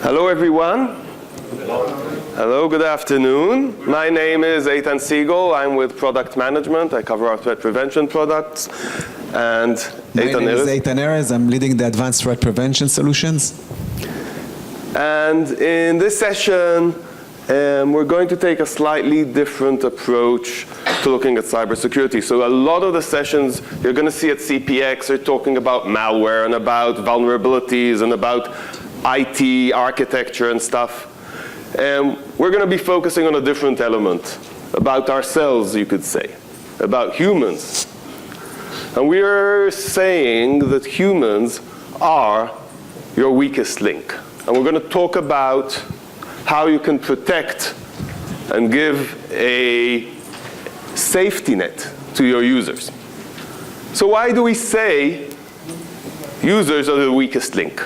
Hello, everyone. Hello, good afternoon. My name is Eytan Segal. I'm with Product Management. I cover our threat prevention products. And My name is Eitan Erez. I'm leading the Advanced Threat Prevention Solutions. And in this session, we're going to take a slightly different approach to looking at cybersecurity. So a lot of the sessions you're going to see at CPX are talking about malware and about vulnerabilities and about IT architecture and stuff. And we're going to be focusing on a different element, about ourselves, you could say, about humans. And we are saying that humans are your weakest link. And we're going to talk about how you can protect and give a safety net to your users. So why do we say users are the weakest link?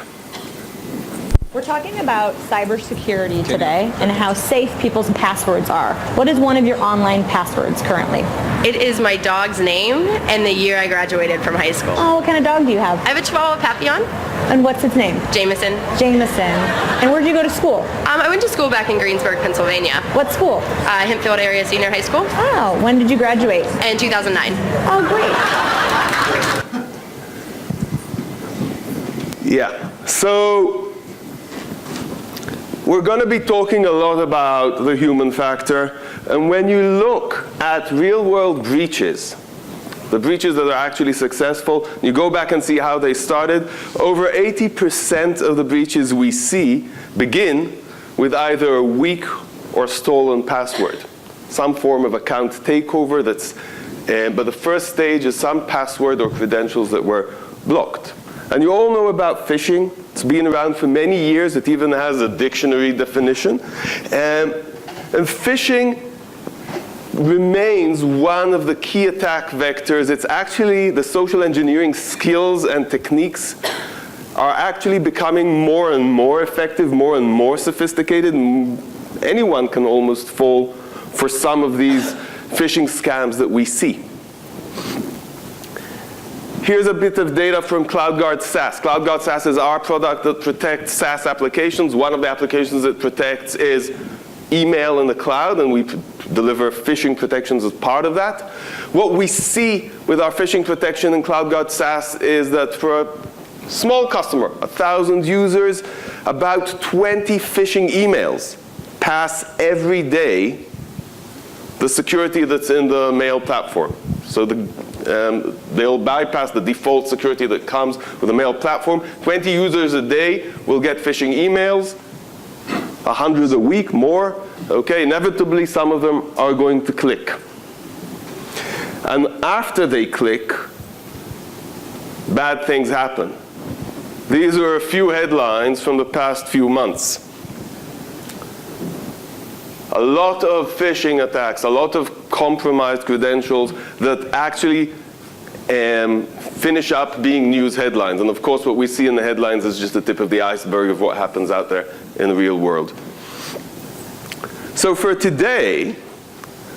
We're talking about cybersecurity today and how safe people's passwords are. What is one of your online passwords currently? It is my dog's name and the year I graduated from high school. Oh, what kind of dog do you have? I have a Chihuahua Papillon. And what's its name? Jameson. Jameson. And where did you go to school? I went to school back in Greensburg, Pennsylvania. What school? Hempfield Area Senior High School. Oh, when did you graduate? In 2009. Oh, great. Yeah, so we're going to be talking a lot about the human factor. And when you look at real-world breaches, the breaches that are actually successful, you go back and see how they started, over 80% of the breaches we see begin with either a weak or stolen password, some form of account takeover but the first stage is some password or credentials that were blocked. And you all know about phishing. It's been around for many years. It even has a dictionary definition. And phishing remains one of the key attack vectors. It's actually the social engineering skills and techniques are actually becoming more and more effective, more and more sophisticated. Anyone can almost fall for some of these phishing scams that we see. Here's a bit of data from CloudGuard SaaS. CloudGuard SaaS is our product that protects SaaS applications. One of the applications it protects is email in the cloud, and we deliver phishing protections as part of that. What we see with our phishing protection in CloudGuard SaaS is that for a small customer, 1,000 users, about 20 phishing emails pass every day the security that's in the mail platform. So they'll bypass the default security that comes with the mail platform. 20 users a day will get phishing emails, 100 a week, more. Okay, inevitably some of them are going to click. And after they click, bad things happen. These are a few headlines from the past few months. A lot of phishing attacks, a lot of compromised credentials that actually finish up being news headlines. And of course, what we see in the headlines is just the tip of the iceberg of what happens out there in the real world. So for today,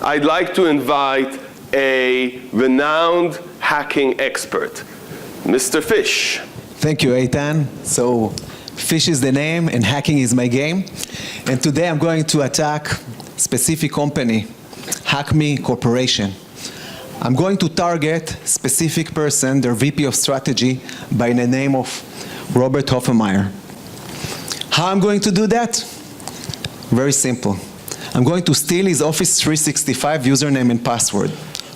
I'd like to invite a renowned hacking expert, Mr. Fish. Thank you, Eitan. So, Fish is the name and hacking is my game. And today I'm going to attack specific company, HackMe Corporation. I'm going to target specific person, their VP of strategy, by the name of Robert Hoffenmeyer. How I'm going to do that? Very simple. I'm going to steal his Office 365 username and password.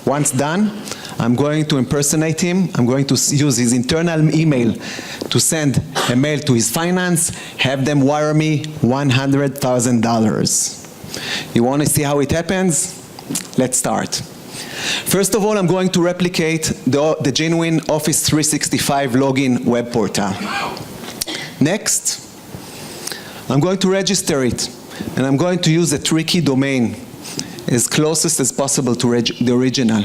Once done, I'm going to impersonate him. I'm going to use his internal email to send a mail to his finance, have them wire me $100,000. You want to see how it happens? Let's start. First of all, I'm going to replicate the genuine Office 365 login web portal. Next, I'm going to register it, and I'm going to use a tricky domain as closest as possible to the original.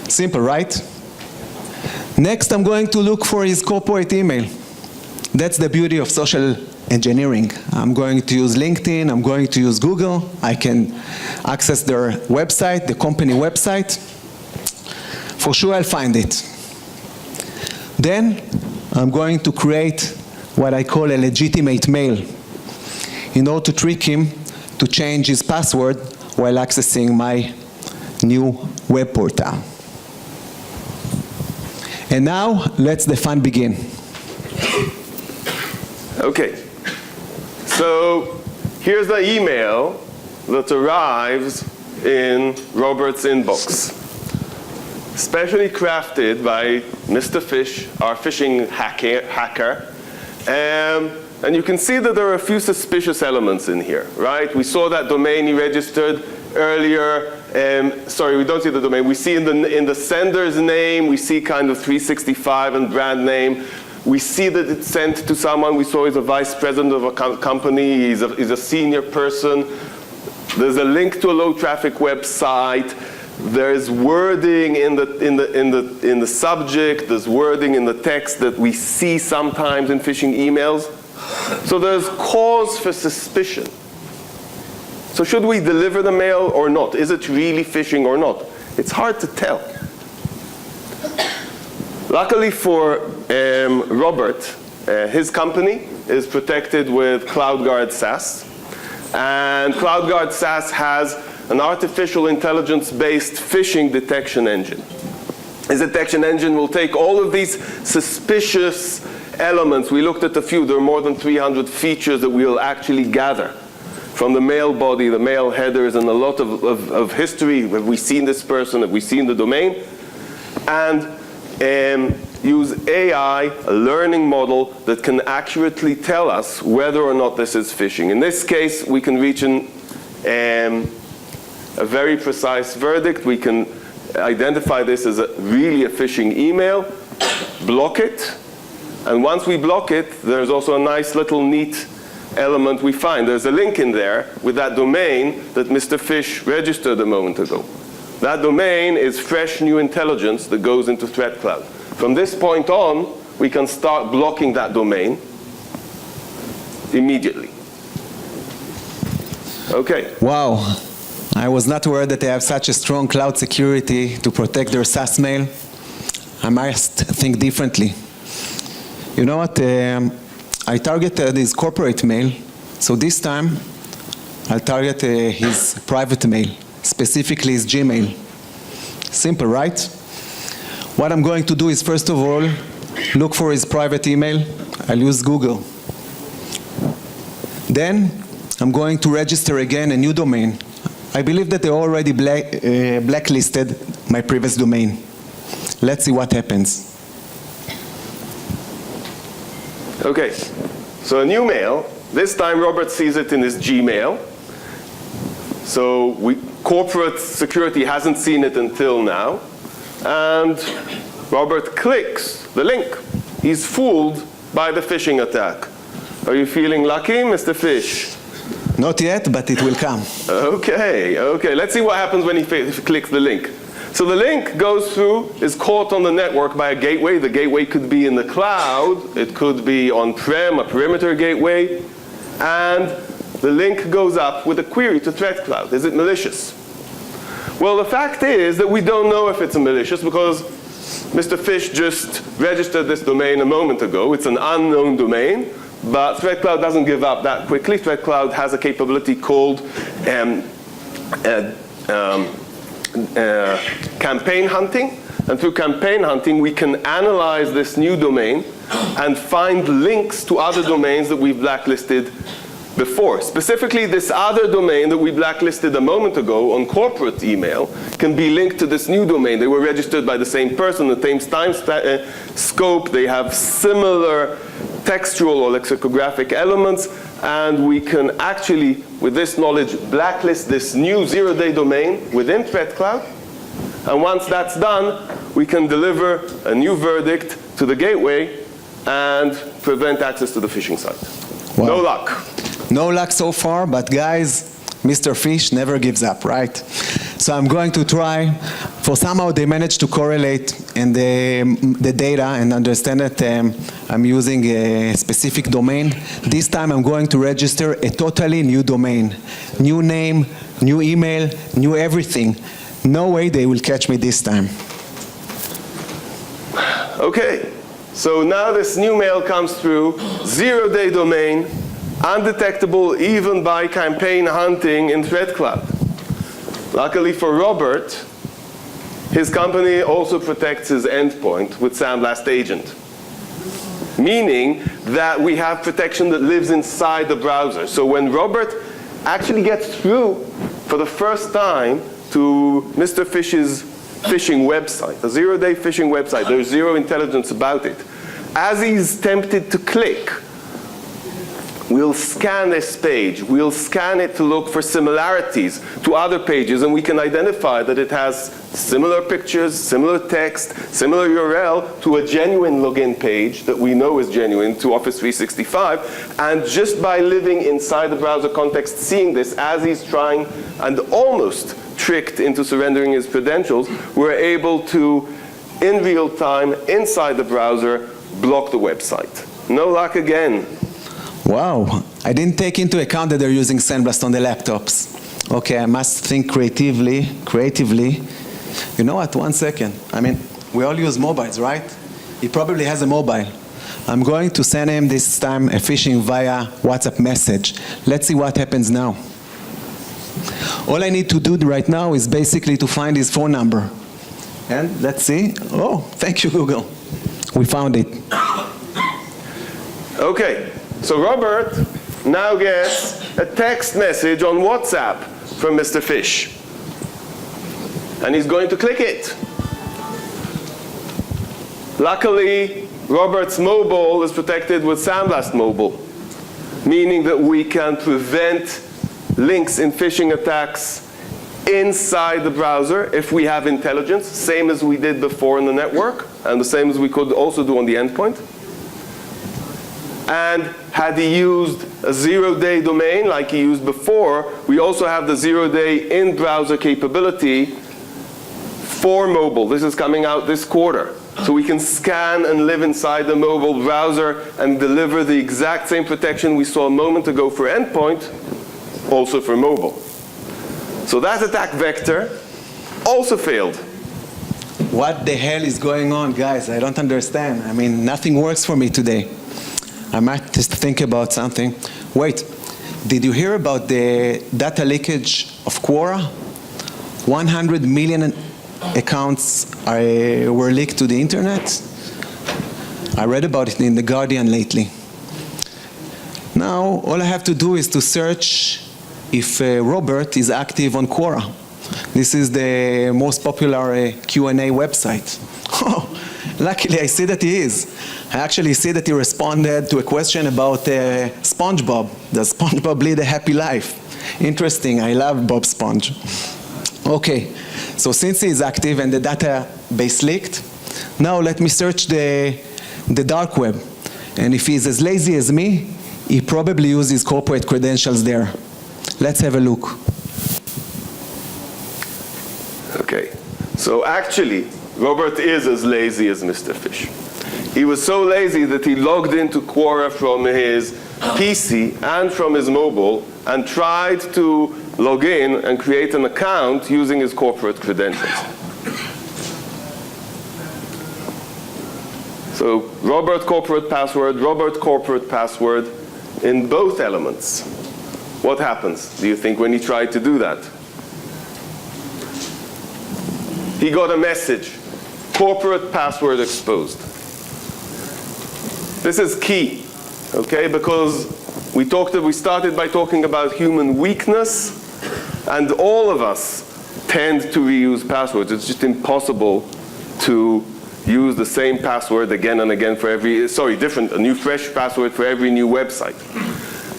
Simple, right? Next, I'm going to look for his corporate email. That's the beauty of social engineering. I'm going to use LinkedIn, I'm going to use Google. I can access their website, the company website. For sure I'll find it. Then I'm going to create what I call a legitimate mail in order to trick him to change his password while accessing my new web portal. And now, let the fun begin. Okay, so here's the email that arrives in Robert's inbox. Specially crafted by Mr. Fish, our phishing hacker. And you can see that there are a few suspicious elements in here, right? We saw that domain he registered earlier. Sorry, we don't see the domain. We see in the sender's name, we see kind of 365 and brand name. We see that it's sent to someone. We saw he's a vice president of a company. He's a senior person. There's a link to a low traffic website. There's wording in the subject. There's wording in the text that we see sometimes in phishing emails. So there's cause for suspicion. So should we deliver the mail or not? Is it really phishing or not? It's hard to tell. Luckily for Robert, his company is protected with CloudGuard SaaS. And CloudGuard SaaS has an artificial intelligence-based phishing detection engine. This detection engine will take all of these suspicious elements. We looked at a few. There are more than 300 features that we will actually gather from the mail body, the mail headers, and a lot of history. Have we seen this person? Have we seen the domain? And use AI, a learning model that can accurately tell us whether or not this is phishing. In this case, we can reach a very precise verdict. We can identify this as really a phishing email, block it, and once we block it, there's also a nice little neat element we find. There's a link in there with that domain that Mr. Fish registered a moment ago. That domain is fresh new intelligence that goes into ThreatCloud. From this point on, we can start blocking that domain immediately. Okay. Wow. I was not aware that they have such a strong cloud security to protect their SaaS mail. I must think differently. You know what? I targeted his corporate mail, so this time I'll target his private mail, specifically his Gmail. Simple, right? What I'm going to do is, first of all, look for his private email. I'll use Google. Then I'm going to register again a new domain. I believe that they already blacklisted my previous domain. Let's see what happens. Okay, so a new mail. This time Robert sees it in his Gmail. So corporate security hasn't seen it until now. And Robert clicks the link. He's fooled by the phishing attack. Are you feeling lucky, Mr. Fish? Not yet, but it will come. Okay. Let's see what happens when he clicks the link. So the link goes through, is caught on the network by a gateway. The gateway could be in the cloud. It could be on-prem, a perimeter gateway. And the link goes up with a query to ThreatCloud. Is it malicious? Well, the fact is that we don't know if it's malicious because Mr. Fish just registered this domain a moment ago. It's an unknown domain. But ThreatCloud doesn't give up that quickly. ThreatCloud has a capability called campaign hunting. And through campaign hunting, we can analyze this new domain and find links to other domains that we've blacklisted before. Specifically, this other domain that we blacklisted a moment ago on corporate email can be linked to this new domain. They were registered by the same person, the same time scope. They have similar textual or lexicographic elements, and we can actually, with this knowledge, blacklist this new zero-day domain within ThreatCloud. And once that's done, we can deliver a new verdict to the gateway and prevent access to the phishing site. Wow. No luck. No luck so far, but guys, Mr. Fish never gives up, right? So I'm going to try. For somehow they managed to correlate in the data and understand that I'm using a specific domain. This time I'm going to register a totally new domain. New name, new email, new everything. No way they will catch me this time. Okay, So now this new mail comes through, 0-day domain, undetectable even by campaign hunting in ThreadCloud. Luckily for Robert, his company also protects his endpoint with Sandblast Agent, meaning that we have protection that lives inside the browser. So when Robert actually gets through for the first time to Mr. Fish's phishing website, a 0-day phishing website, there's zero intelligence about it. As he's tempted to click, we'll scan this page. We'll scan it to look for similarities to other pages, and we can identify that it has similar pictures, similar text, similar URL to a genuine login page that we know is genuine to Office 365. And just by living inside the browser context, seeing this as he's trying and almost tricked into surrendering his credentials, we're able to, in real time, inside the browser, block the website. No luck again. Wow, I didn't take into account that they're using Sandblast on the laptops. Okay, I must think creatively. You know what, 1 second. I mean, we all use mobiles, right? He probably has a mobile. I'm going to send him this time a phishing via WhatsApp message. Let's see what happens now. All I need to do right now is basically to find his phone number. And let's see. Oh, thank you, Google. We found it. Okay, so Robert now gets a text message on WhatsApp from Mr. Fish. And he's going to click it. Luckily, Robert's mobile is protected with Sandblast Mobile, meaning that we can prevent links in phishing attacks inside the browser if we have intelligence, same as we did before in the network, and the same as we could also do on the endpoint. And had he used a 0-day domain like he used before, we also have the 0-day in-browser capability for mobile. This is coming out this quarter. So we can scan and live inside the mobile browser and deliver the exact same protection we saw a moment ago for endpoint, also for mobile. So that attack vector also failed. What the hell is going on, guys? I don't understand. I mean, nothing works for me today. I might just think about something. Wait, did you hear about the data leakage of Quora? 100 million accounts were leaked to the internet. I read about it in The Guardian lately. Now, all I have to do is to search if Robert is active on Quora. This is the most popular Q&A website. Oh, luckily I see that he is. I actually see that he responded to a question about SpongeBob. Does SpongeBob lead a happy life? Interesting, I love Bob Sponge. Okay, so since he is active and the database leaked, now let me search the dark web. And if he's as lazy as me, he probably uses corporate credentials there. Let's have a look. Okay, so actually, Robert is as lazy as Mr. Fish. He was so lazy that he logged into Quora from his PC and from his mobile and tried to log in and create an account using his corporate credentials. So Robert corporate password in both elements. What happens, do you think, when he tried to do that? He got a message, corporate password exposed. This is key, okay, because we started by talking about human weakness, and all of us tend to reuse passwords. It's just impossible to use the same password again and again for a new fresh password for every new website.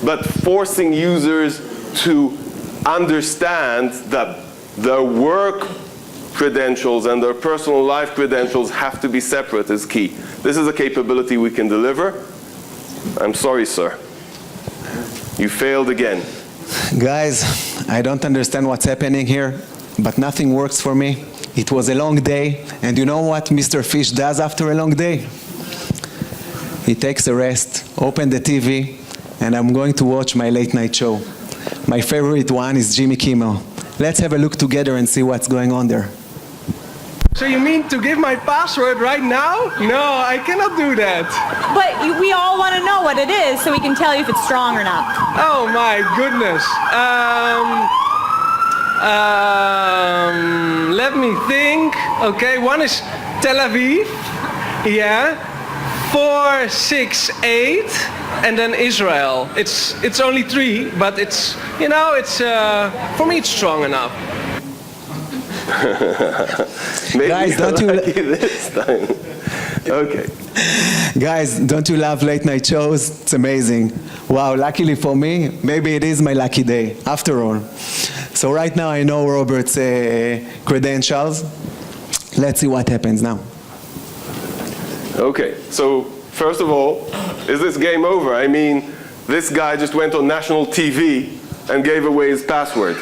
But forcing users to understand that their work credentials and their personal life credentials have to be separate is key. This is a capability we can deliver. I'm sorry, sir. You failed again. Guys, I don't understand what's happening here, but nothing works for me. It was a long day, and you know what Mr. Fish does after a long day? He takes a rest, open the TV, and I'm going to watch my late night show. My favorite one is Jimmy Kimmel. Let's have a look together and see what's going on there. So you mean to give my password right now? No, I cannot do that. But we all want to know what it is so we can tell you if it's strong or not. Oh my goodness. Let me think. Okay, one is Tel Aviv. Yeah. 468, and then Israel. It's only 3, but it's, you know, it's for me it's strong enough. Maybe Guys, don't you- lucky this time. Okay. Guys, don't you love late night shows? It's amazing. Wow, luckily for me, maybe it is my lucky day, after all. So right now I know Robert's credentials. Let's see what happens now. Okay, so first of all, is this game over? I mean, this guy just went on national TV and gave away his password.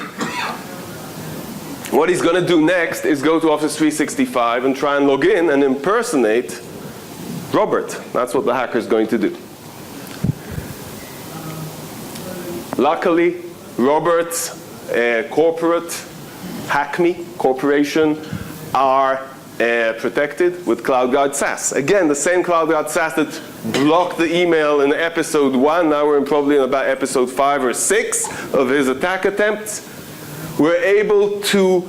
What he's going to do next is go to Office 365 and try and log in and impersonate Robert. That's what the hacker is going to do. Luckily, Robert's corporate, HackMe Corporation, are protected with CloudGuard SaaS. Again, the same CloudGuard SaaS that blocked the email in episode 1. Now we're probably in about episode 5 or 6 of his attack attempts. We're able to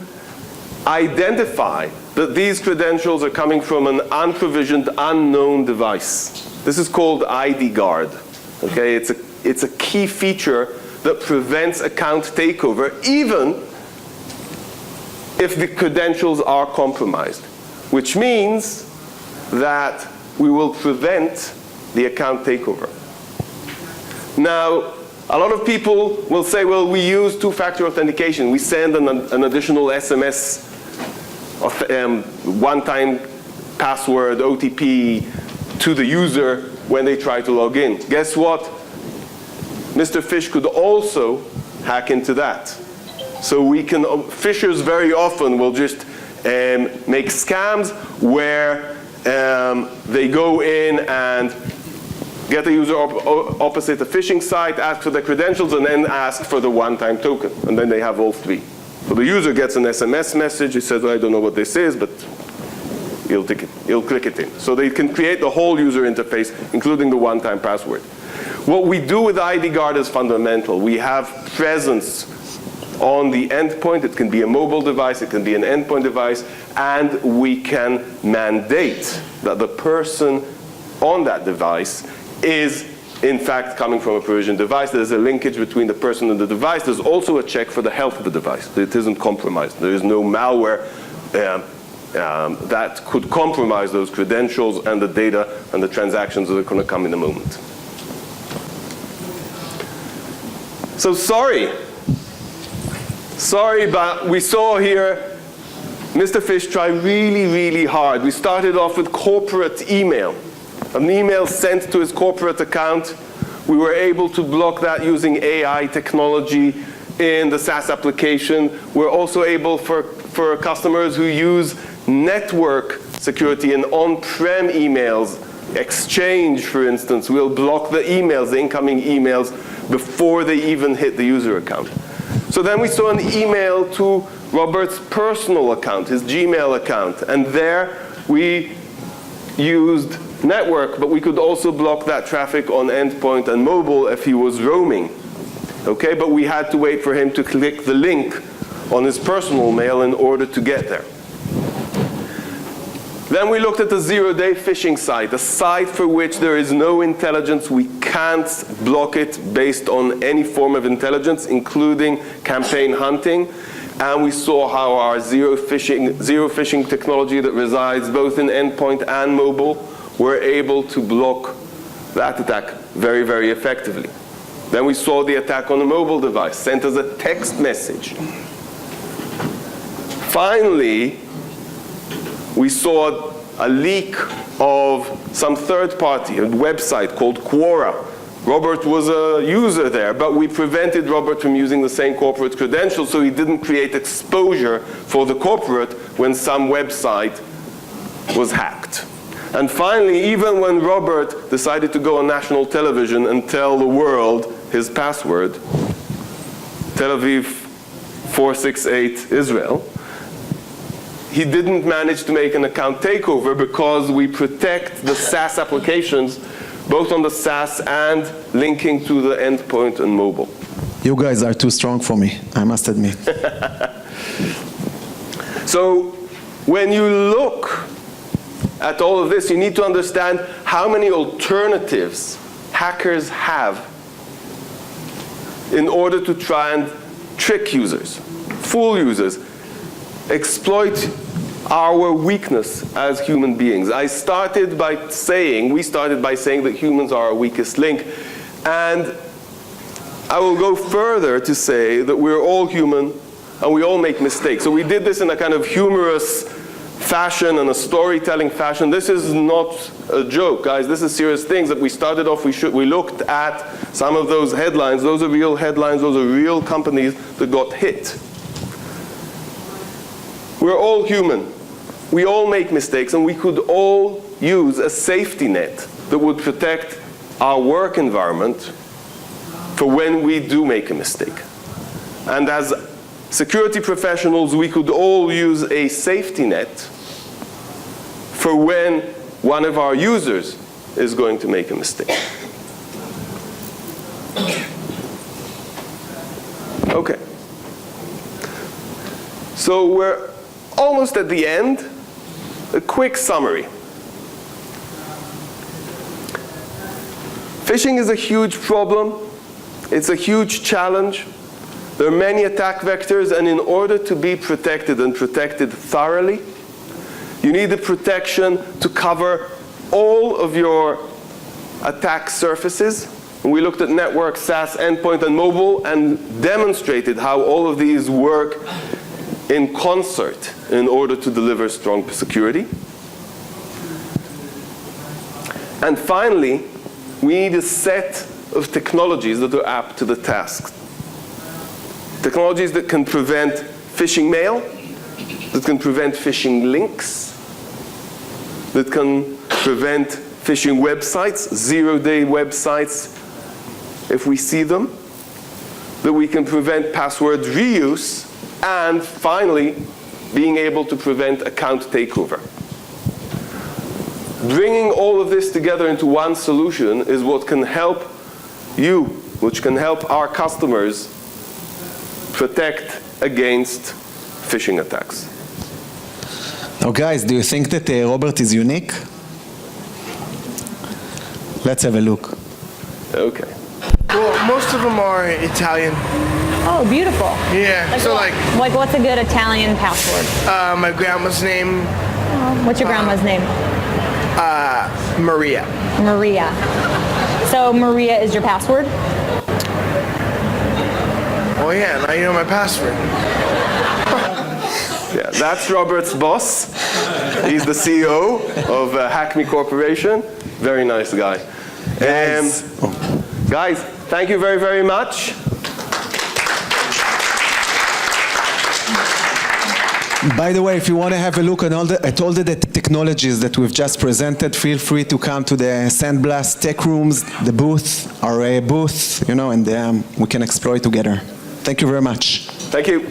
identify that these credentials are coming from an unprovisioned, unknown device. This is called ID Guard. Okay, it's a key feature that prevents account takeover, even if the credentials are compromised, which means that we will prevent the account takeover. Now, a lot of people will say, well, we use two-factor authentication. We send an additional SMS, one-time password, OTP, to the user when they try to log in. Guess what? Mr. Fish could also hack into that. So we can, phishers very often will just make scams where they go in and get the user opposite a phishing site, ask for the credentials, and then ask for the one-time token. And then they have all 3. So the user gets an SMS message. He says, well, I don't know what this is, but he'll click it in. So they can create the whole user interface, including the one-time password. What we do with ID Guard is fundamental. We have presence on the endpoint. It can be a mobile device, it can be an endpoint device, and we can mandate that the person on that device is in fact coming from a provisioned device. There's a linkage between the person and the device. There's also a check for the health of the device, that it isn't compromised. There is no malware that could compromise those credentials and the data and the transactions that are going to come in a moment. So sorry, but we saw here Mr. Fish try really, really hard. We started off with corporate email. An email sent to his corporate account. We were able to block that using AI technology in the SaaS application. We're also able for customers who use network security and on-prem emails, Exchange, for instance, we'll block the emails, the incoming emails, before they even hit the user account. So then we saw an email to Robert's personal account, his Gmail account, and there we used network, but we could also block that traffic on endpoint and mobile if he was roaming. Okay, but we had to wait for him to click the link on his personal mail in order to get there. Then we looked at the zero-day phishing site, a site for which there is no intelligence. We can't block it based on any form of intelligence, including campaign hunting. And we saw how our zero phishing technology that resides both in endpoint and mobile were able to block that attack very, very effectively. Then we saw the attack on a mobile device, sent as a text message. Finally, we saw a leak of some third party, a website called Quora. Robert was a user there, but we prevented Robert from using the same corporate credentials so he didn't create exposure for the corporate when some website was hacked. And finally, even when Robert decided to go on national television and tell the world his password, Tel Aviv 468 Israel, he didn't manage to make an account takeover because we protect the SaaS applications, both on the SaaS and linking to the endpoint and mobile. You guys are too strong for me, I must admit. So when you look at all of this, you need to understand how many alternatives hackers have in order to try and trick users, fool users, exploit our weakness as human beings. We started by saying that humans are our weakest link, and I will go further to say that we're all human and we all make mistakes. So we did this in a kind of humorous fashion and a storytelling fashion. This is not a joke, guys. This is serious things that we started off. We looked at some of those headlines. Those are real headlines. Those are real companies that got hit. We're all human. We all make mistakes, and we could all use a safety net that would protect our work environment for when we do make a mistake. And as security professionals, we could all use a safety net for when one of our users is going to make a mistake. Okay. So we're almost at the end. A quick summary. Phishing is a huge problem. It's a huge challenge. There are many attack vectors, and in order to be protected and protected thoroughly, you need the protection to cover all of your attack surfaces. And we looked at network, SaaS, endpoint, and mobile, and demonstrated how all of these work in concert in order to deliver strong security. And finally, we need a set of technologies that are apt to the task. Technologies that can prevent phishing mail, that can prevent phishing links, that can prevent phishing websites, zero-day websites if we see them, that we can prevent password reuse, and finally, being able to prevent account takeover. Bringing all of this together into one solution is what can help you, which can help our customers protect against phishing attacks. Now guys, do you think that Robert is unique? Let's have a look. Okay. Well, most of them are Italian. Oh, beautiful. Yeah, so like what's a good Italian password? My grandma's name, What's your grandma's name? Maria. Maria. So Maria is your password? Oh yeah, now you know my password. Yeah, that's Robert's boss. He's the CEO of Hack Me Corporation. Very nice guy. Guys, thank you very, very much. By the way, if you want to have a look at all the technologies that we've just presented, feel free to come to the Sandblast Tech Rooms, the booth, our booth, and we can explore it together. Thank you very much. Thank you.